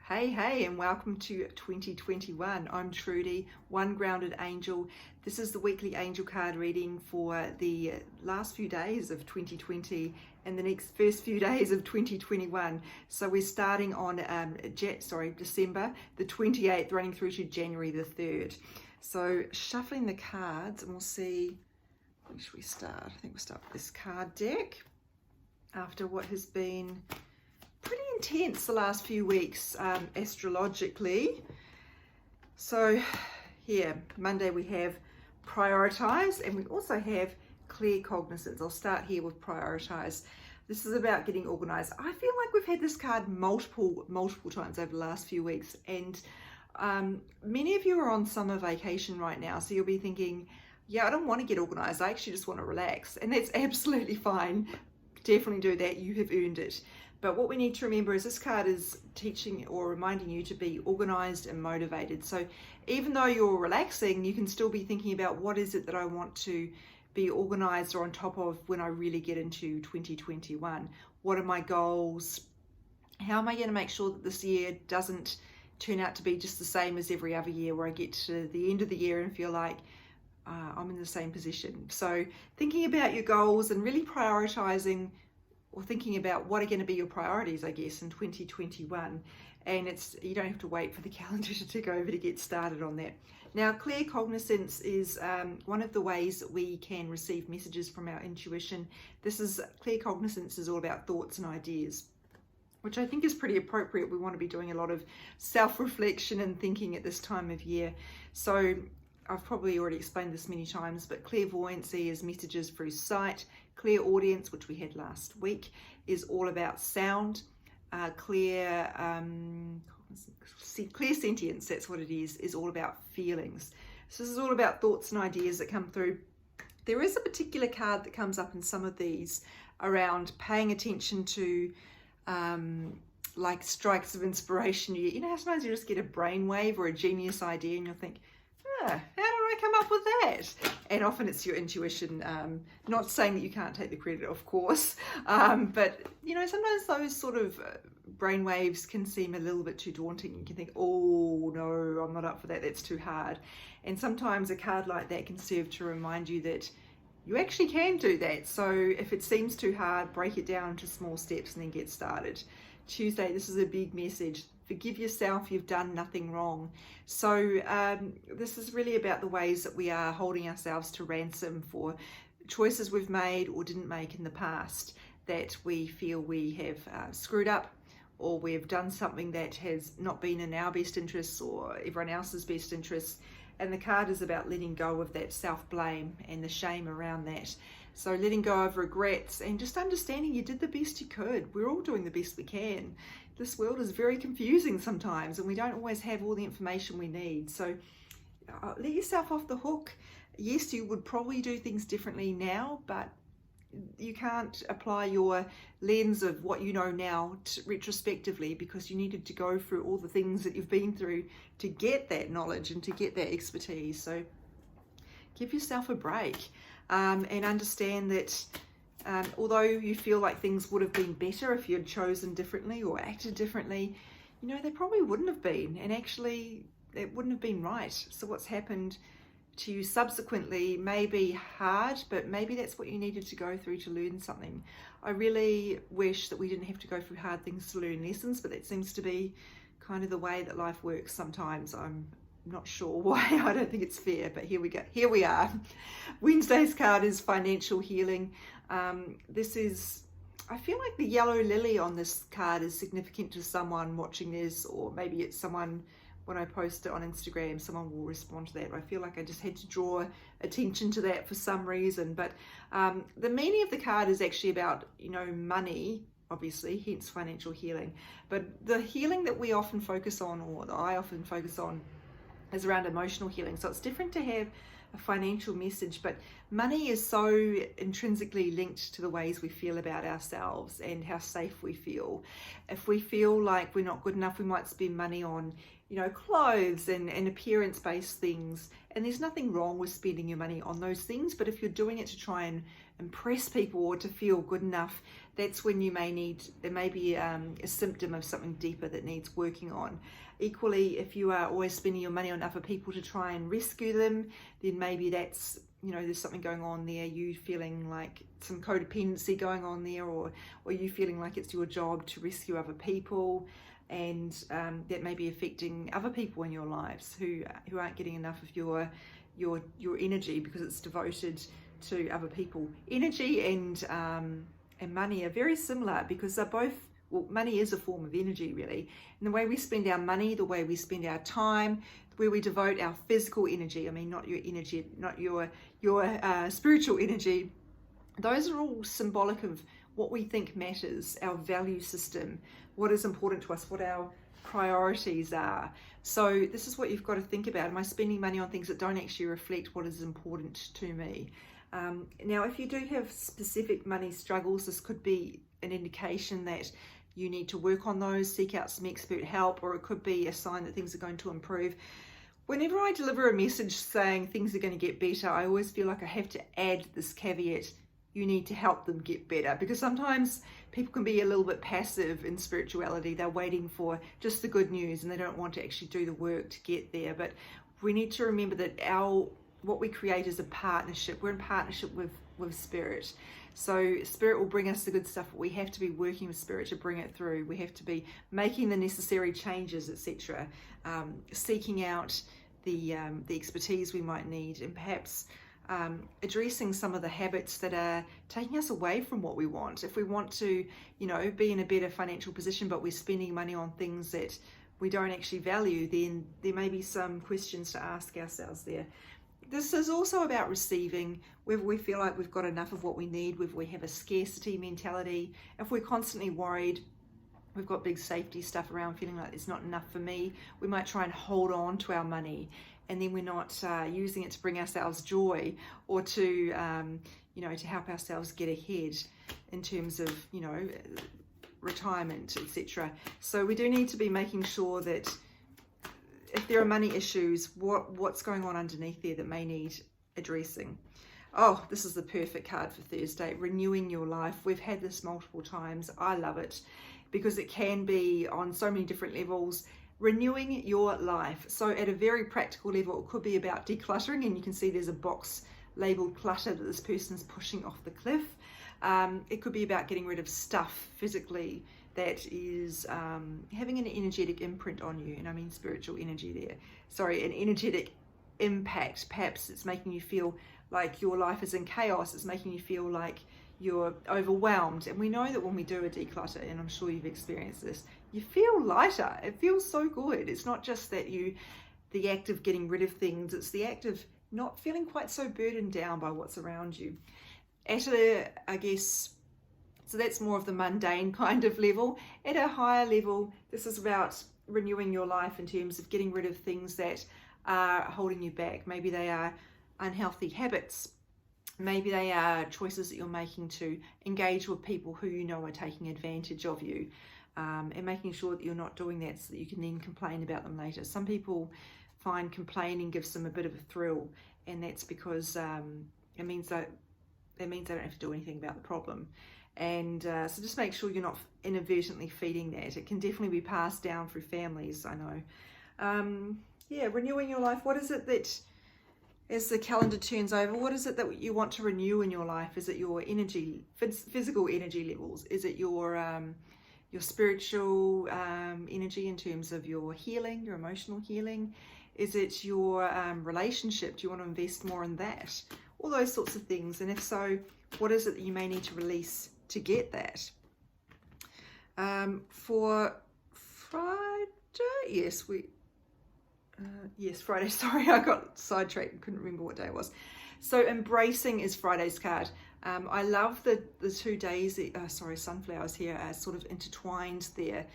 Hey, and welcome to 2021. I'm Trudy, One Grounded Angel. This is the weekly angel card reading for the last few days of 2020 and the first few days of 2021. So we're starting on December the 28th, running through to January the 3rd. So shuffling the cards, and we'll see, where should we start? I think we'll start with this card deck after what has been pretty intense the last few weeks astrologically. So here, Monday we have prioritize, and we also have clear cognizance. I'll start here with prioritize. This is about getting organized. I feel like we've had this card multiple times over the last few weeks, and many of you are on summer vacation right now, so you'll be thinking, yeah, I don't want to get organized, I actually just want to relax, and that's absolutely fine. Definitely do that, you have earned it. But what we need to remember is this card is teaching or reminding you to be organized and motivated. So even though you're relaxing, you can still be thinking about what is it that I want to be organized or on top of when I really get into 2021. What are my goals? How am I going to make sure that this year doesn't turn out to be just the same as every other year, where I get to the end of the year and feel like I'm in the same position? So thinking about your goals and really prioritizing, or thinking about what are going to be your priorities, I guess, in 2021. And you don't have to wait for the calendar to tick over to get started on that. Now, clear cognizance is one of the ways that we can receive messages from our intuition. Clear cognizance is all about thoughts and ideas, which I think is pretty appropriate. We want to be doing a lot of self-reflection and thinking at this time of year. So I've probably already explained this many times, but clairvoyancy is messages through sight. Clairaudience, which we had last week, is all about sound. Clear sentience, that's what it is all about feelings. So this is all about thoughts and ideas that come through. There is a particular card that comes up in some of these around paying attention to like strikes of inspiration. You know how sometimes you just get a brainwave or a genius idea and you'll think, how did I come up with that? And often it's your intuition. Not saying that you can't take the credit, of course, but you know, sometimes those sort of brain waves can seem a little bit too daunting. You can think, oh no, I'm not up for that, that's too hard. And sometimes a card like that can serve to remind you that you actually can do that. So if it seems too hard, break it down into small steps and then get started. Tuesday, this is a big message. Forgive yourself, you've done nothing wrong. So this is really about the ways that we are holding ourselves to ransom for choices we've made or didn't make in the past that we feel we have screwed up, or we've done something that has not been in our best interests or everyone else's best interests. And the card is about letting go of that self-blame and the shame around that. So letting go of regrets and just understanding you did the best you could. We're all doing the best we can. This world is very confusing sometimes, and we don't always have all the information we need. So let yourself off the hook. Yes, you would probably do things differently now, but you can't apply your lens of what you know now retrospectively, because you needed to go through all the things that you've been through to get that knowledge and to get that expertise. So give yourself a break and understand that although you feel like things would have been better if you had chosen differently or acted differently, you know, they probably wouldn't have been, and actually it wouldn't have been right. So what's happened to you subsequently may be hard, but maybe that's what you needed to go through to learn something. I really wish that we didn't have to go through hard things to learn lessons, but that seems to be kind of the way that life works sometimes. I'm not sure why. I don't think it's fair, but here we go. Here we are. Wednesday's card is financial healing. I feel like the yellow lily on this card is significant to someone watching this, or maybe it's someone, when I post it on Instagram, someone will respond to that. I feel like I just had to draw attention to that for some reason. But the meaning of the card is actually about, you know, money, obviously, hence financial healing. But the healing that we often focus on, or that I often focus on, is around emotional healing. So it's different to have a financial message, but money is so intrinsically linked to the ways we feel about ourselves and how safe we feel. If we feel like we're not good enough, we might spend money on, you know, clothes and appearance-based things. And there's nothing wrong with spending your money on those things, but if you're doing it to try and impress people or to feel good enough, that's when you may need, it may be a symptom of something deeper that needs working on. Equally, if you are always spending your money on other people to try and rescue them, then maybe that's, there's something going on there, you feeling like some codependency going on there, or you feeling like it's your job to rescue other people, and that may be affecting other people in your lives who aren't getting enough of your energy because it's devoted to other people. Energy and money are very similar because they're both, well, money is a form of energy really, and the way we spend our money, the way we spend our time, where we devote our physical energy, I mean not your energy, not your spiritual energy, those are all symbolic of what we think matters, our value system, what is important to us, what our priorities are. So this is what you've got to think about. Am I spending money on things that don't actually reflect what is important to me? Now, if you do have specific money struggles, this could be an indication that you need to work on those, seek out some expert help, or it could be a sign that things are going to improve. Whenever I deliver a message saying things are going to get better, I always feel like I have to add this caveat: you need to help them get better, because sometimes people can be a little bit passive in spirituality. They're waiting for just the good news and they don't want to actually do the work to get there. But we need to remember that what we create is a partnership. We're in partnership with Spirit. So Spirit will bring us the good stuff, but we have to be working with Spirit to bring it through. We have to be making the necessary changes, etc. Seeking out the expertise we might need, and perhaps addressing some of the habits that are taking us away from what we want. If we want to, be in a better financial position, but we're spending money on things that we don't actually value, then there may be some questions to ask ourselves there. This is also about receiving, whether we feel like we've got enough of what we need, whether we have a scarcity mentality. If we're constantly worried, we've got big safety stuff around, feeling like it's not enough for me, we might try and hold on to our money, and then we're not using it to bring ourselves joy, or to to help ourselves get ahead in terms of retirement, etc. So we do need to be making sure that if there are money issues, what's going on underneath there that may need addressing. Oh, this is the perfect card for Thursday: renewing your life. We've had this multiple times. I love it because it can be on so many different levels. Renewing your life. So at a very practical level, it could be about decluttering, and you can see there's a box labeled clutter that this person's pushing off the cliff. It could be about getting rid of stuff physically that is having an energetic imprint on you, and I mean spiritual energy there. Sorry, an energetic impact. Perhaps it's making you feel like your life is in chaos. It's making you feel like you're overwhelmed. And we know that when we do a declutter, and I'm sure you've experienced this, you feel lighter. It feels so good. It's not just that the act of getting rid of things, it's the act of not feeling quite so burdened down by what's around you. So that's more of the mundane kind of level. At a higher level, this is about renewing your life in terms of getting rid of things that are holding you back. Maybe they are unhealthy habits. Maybe they are choices that you're making to engage with people who you know are taking advantage of you, and making sure that you're not doing that so that you can then complain about them later. Some people find complaining gives them a bit of a thrill, and that's because it means they don't have to do anything about the problem. And so just make sure you're not inadvertently feeding that. It can definitely be passed down through families, I know. Renewing your life. What is it that, as the calendar turns over, what is it that you want to renew in your life? Is it your energy, physical energy levels? Is it your spiritual energy in terms of your healing, your emotional healing? Is it your relationship? Do you want to invest more in that? All those sorts of things. And if so, what is it that you may need to release to get that? For Friday, Friday, sorry, I got sidetracked and couldn't remember what day it was. So embracing is Friday's card. I love the 2 days, sunflowers here are sort of intertwined there.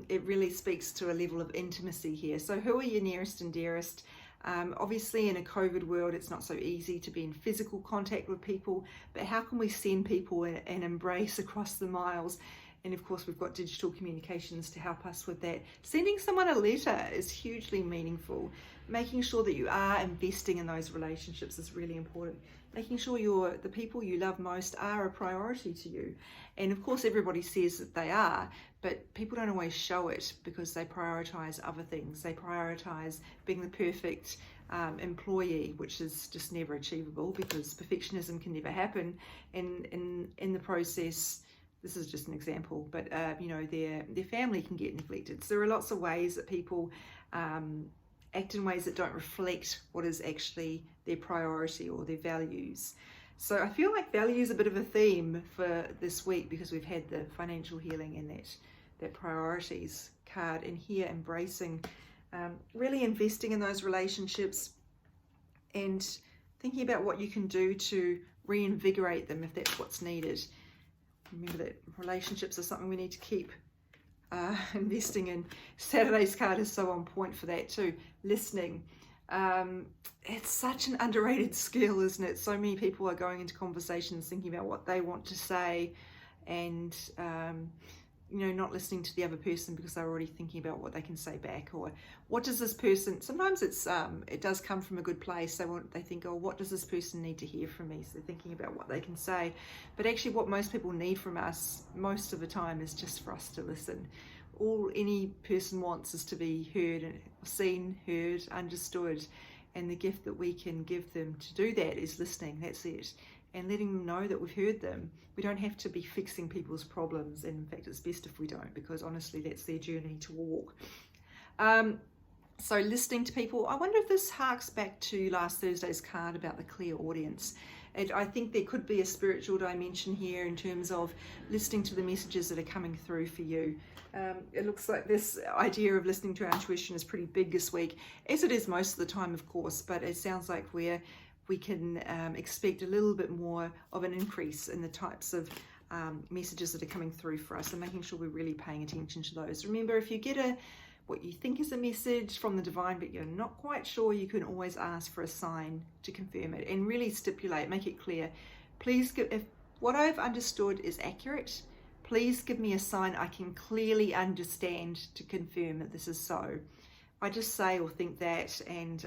It really speaks to a level of intimacy here. So who are your nearest and dearest? Obviously in a COVID world, it's not so easy to be in physical contact with people, but how can we send people an embrace across the miles And of course, we've got digital communications to help us with that. Sending someone a letter is hugely meaningful. Making sure that you are investing in those relationships is really important. Making sure the people you love most are a priority to you. And of course, everybody says that they are, but people don't always show it because they prioritize other things. They prioritize being the perfect employee, which is just never achievable because perfectionism can never happen. And in the process, this is just an example, but their family can get neglected. So there are lots of ways that people act in ways that don't reflect what is actually their priority or their values. So I feel like value is a bit of a theme for this week because we've had the financial healing and that priorities card in here, embracing, really investing in those relationships and thinking about what you can do to reinvigorate them if that's what's needed. Remember that relationships are something we need to keep investing in. Saturday's card is so on point for that too. Listening. It's such an underrated skill, isn't it? So many people are going into conversations thinking about what they want to say and not listening to the other person because they're already thinking about what they can say back, or what does this person, sometimes it does come from a good place. They think, oh, what does this person need to hear from me? So they're thinking about what they can say. But actually what most people need from us most of the time is just for us to listen. All any person wants is to be heard, seen, heard, understood. And the gift that we can give them to do that is listening. That's it. And letting them know that we've heard them. We don't have to be fixing people's problems. And in fact, it's best if we don't, because honestly, that's their journey to walk. So listening to people, I wonder if this harks back to last Thursday's card about the clear audience. I think there could be a spiritual dimension here in terms of listening to the messages that are coming through for you. It looks like this idea of listening to our intuition is pretty big this week, as it is most of the time, of course, but it sounds like we can expect a little bit more of an increase in the types of messages that are coming through for us, and making sure we're really paying attention to those. Remember, if you get what you think is a message from the divine, but you're not quite sure, you can always ask for a sign to confirm it and really stipulate, make it clear. Please, if what I've understood is accurate, please give me a sign I can clearly understand to confirm that this is so. I just say or think that, and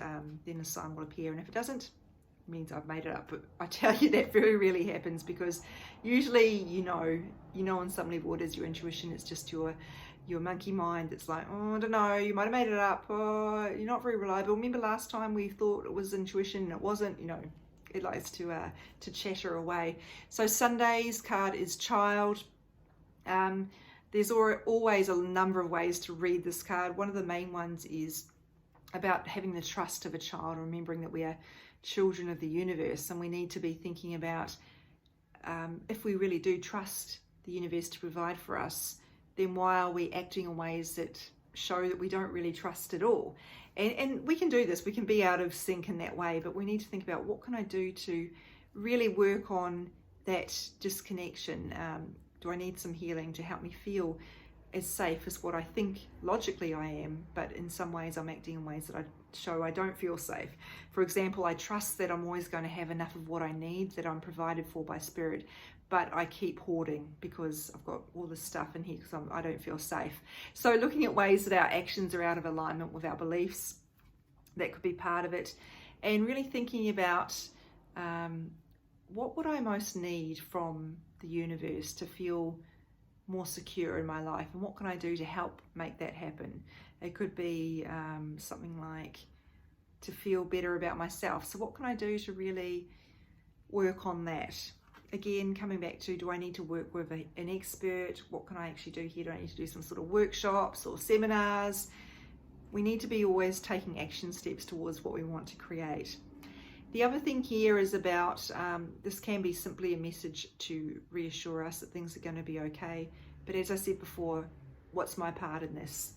then a sign will appear. And if it doesn't, it means I've made it up. But I tell you, that very rarely happens, because usually you know on some level what is your intuition. It's just your monkey mind that's like, oh, I don't know, you might have made it up, oh, you're not very reliable. Remember last time we thought it was intuition and it wasn't. It likes to chatter away. So Sunday's card is child. There's always a number of ways to read this card. One of the main ones is about having the trust of a child, remembering that we are children of the universe, and we need to be thinking about if we really do trust the universe to provide for us, then why are we acting in ways that show that we don't really trust at all? And we can do this, we can be out of sync in that way, but we need to think about, what can I do to really work on that disconnection? Do I need some healing to help me feel as safe as what I think logically I am, but in some ways I'm acting in ways that I don't feel safe. For example, I trust that I'm always going to have enough of what I need, that I'm provided for by spirit, but I keep hoarding because I've got all this stuff in here because I don't feel safe. So looking at ways that our actions are out of alignment with our beliefs, that could be part of it. And really thinking about what would I most need from the universe to feel more secure in my life, and what can I do to help make that happen? It could be something like to feel better about myself. So what can I do to really work on that? Again, coming back to, do I need to work with an expert? What can I actually do here? Do I need to do some sort of workshops or seminars? We need to be always taking action steps towards what we want to create. The other thing here is about, this can be simply a message to reassure us that things are going to be okay. But as I said before, what's my part in this?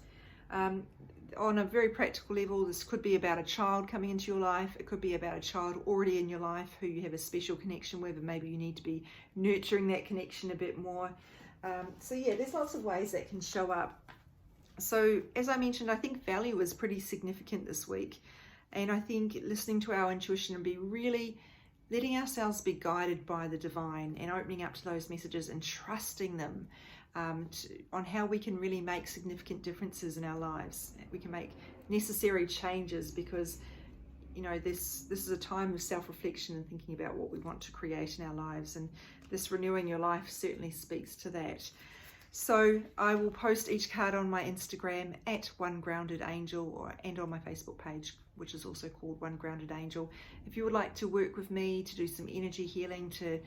On a very practical level, this could be about a child coming into your life. It could be about a child already in your life who you have a special connection with, and maybe you need to be nurturing that connection a bit more. So yeah, there's lots of ways that can show up. So as I mentioned, I think value is pretty significant this week. And I think listening to our intuition and be really letting ourselves be guided by the divine and opening up to those messages and trusting them. on how we can really make significant differences in our lives. We can make necessary changes because, you know, this is a time of self-reflection and thinking about what we want to create in our lives, and this renewing your life certainly speaks to that. So I will post each card on my Instagram at One Grounded Angel, and on my Facebook page, which is also called One Grounded Angel. If you would like to work with me to do some energy healing, to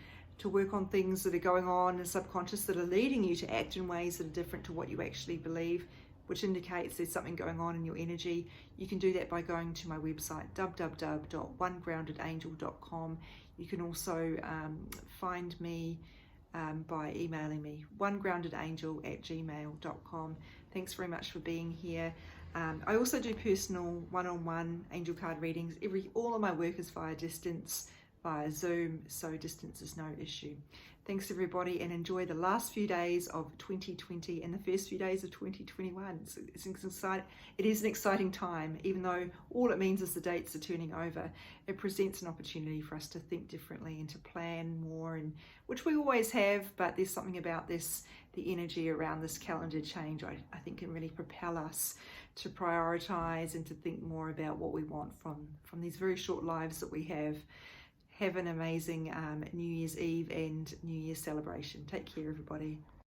work on things that are going on in the subconscious that are leading you to act in ways that are different to what you actually believe, which indicates there's something going on in your energy, you can do that by going to my website, www.onegroundedangel.com. You can also find me by emailing me, onegroundedangel@gmail.com. Thanks very much for being here. I also do personal one-on-one angel card readings. All of my work is via distance, via Zoom, so distance is no issue. Thanks everybody, and enjoy the last few days of 2020 and the first few days of 2021. It is an exciting time, even though all it means is the dates are turning over. It presents an opportunity for us to think differently and to plan more, and which we always have, but there's something about this, the energy around this calendar change, I think can really propel us to prioritize and to think more about what we want from these very short lives that we have. Have an amazing New Year's Eve and New Year's celebration. Take care, everybody.